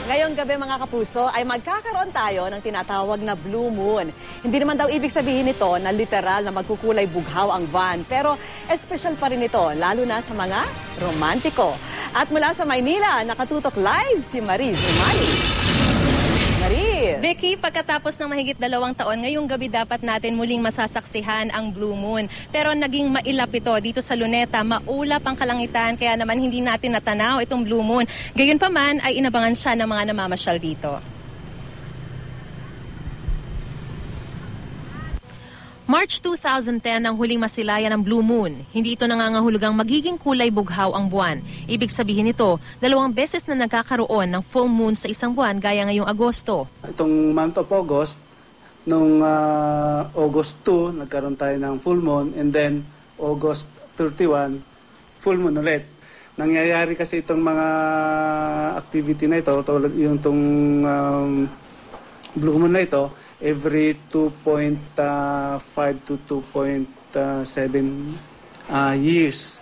Ngayong gabi mga kapuso ay magkakaroon tayo ng tinatawag na Blue Moon. Hindi naman daw ibig sabihin nito na literal na magkukulay bughaw ang buwan. Pero espesyal pa rin ito, lalo na sa mga romantiko. At mula sa Maynila, nakatutok live si Mariz Umali. Mariz! Vicky, pagkatapos ng mahigit 2 taon, ngayong gabi dapat natin muling masasaksihan ang Blue Moon. Pero naging mailap ito dito sa Luneta, maulap ang kalangitan, kaya naman hindi natin natanaw itong Blue Moon. Gayunpaman ay inabangan siya ng mga namamasyal dito. March 2010 ang huling masilayan ng Blue Moon. Hindi ito nangangahulugang magiging kulay bughaw ang buwan. Ibig sabihin nito, 2 beses na nagkakaroon ng full moon sa isang buwan gaya ngayong Agosto. Itong month of August, nung August 2, nagkaroon tayo ng full moon, and then August 31, full moon ulit. Nangyayari kasi itong mga activity na ito, tulad yung itong Blue Moon na ito, every 2.5 to 2.7 years.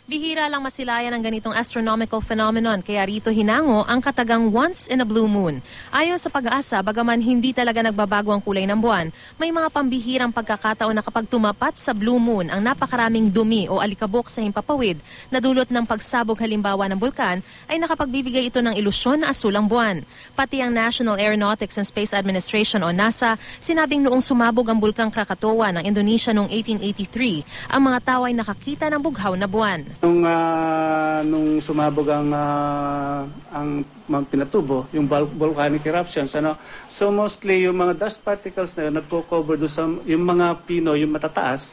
Bihira lang masilayan ang ganitong astronomical phenomenon, kaya rito hinango ang katagang once in a blue moon. Ayon sa Pag-asa, bagaman hindi talaga nagbabago ang kulay ng buwan, may mga pambihirang pagkakataon na kapag tumapat sa blue moon ang napakaraming dumi o alikabok sa himpapawid na dulot ng pagsabog halimbawa ng bulkan, ay nakapagbibigay ito ng ilusyon na asul ang buwan. Pati ang National Aeronautics and Space Administration o NASA, sinabing noong sumabog ang bulkang Krakatoa ng Indonesia noong 1883, ang mga tao ay nakakita ng bughaw na buwan. Nung sumabog ang Pinatubo, yung volcanic eruptions, so mostly yung mga dust particles na yun, nagko-cover doon sa yung mga pino, yung matataas,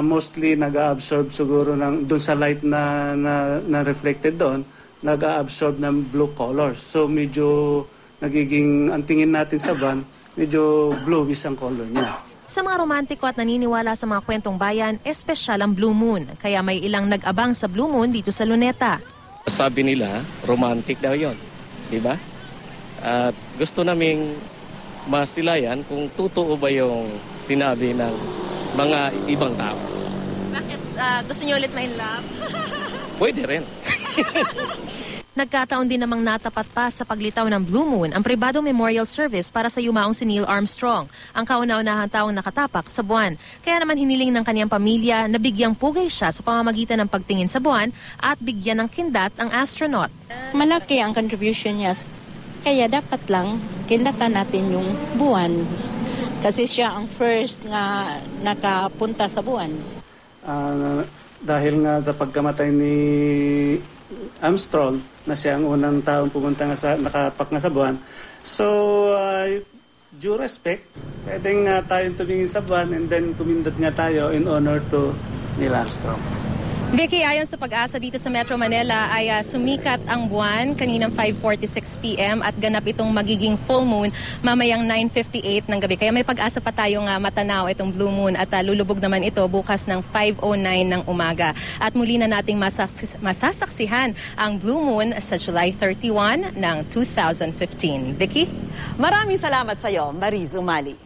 mostly nag-absorb siguro doon sa light na reflected doon, nag-absorb ng blue colors. So medyo nagiging, ang tingin natin sa buwan, medyo bluish ang color niya. Sa mga romantiko at naniniwala sa mga kwentong bayan, espesyal ang Blue Moon. Kaya may ilang nag-abang sa Blue Moon dito sa Luneta. Sabi nila, romantic daw yon, di ba? At gusto naming masilayan kung totoo ba yung sinabi ng mga ibang tao. Bakit gusto niyo ulit ma-in love? Pwede rin. Nagkataon din namang natapat pa sa paglitaw ng Blue Moon ang pribadong memorial service para sa yumaong si Neil Armstrong, ang kauna-unahang taong nakatapak sa buwan. Kaya naman hiniling ng kanyang pamilya na bigyang pugay siya sa pamamagitan ng pagtingin sa buwan at bigyan ng kindat ang astronaut. Malaki ang contribution niya, kaya dapat lang kindatan natin yung buwan. Kasi siya ang first nga nakapunta sa buwan. Dahil nga sa pagkamatay ni Armstrong, na siya ang unang taong pumunta nakapak nga sa buwan. So, due respect, pwedeng tayong tumingin sa buwan and then kumindot nga tayo in honor to Neil Armstrong. Vicky, ayon sa Pag-asa dito sa Metro Manila ay sumikat ang buwan kaninang 5:46 p.m. at ganap itong magiging full moon mamayang 9:58 ng gabi. Kaya may pag-asa pa tayong matanaw itong Blue Moon at lulubog naman ito bukas ng 5:09 ng umaga. At muli na nating masasaksihan ang Blue Moon sa July 31 ng 2015. Vicky? Maraming salamat sa iyo, Mariz Umali.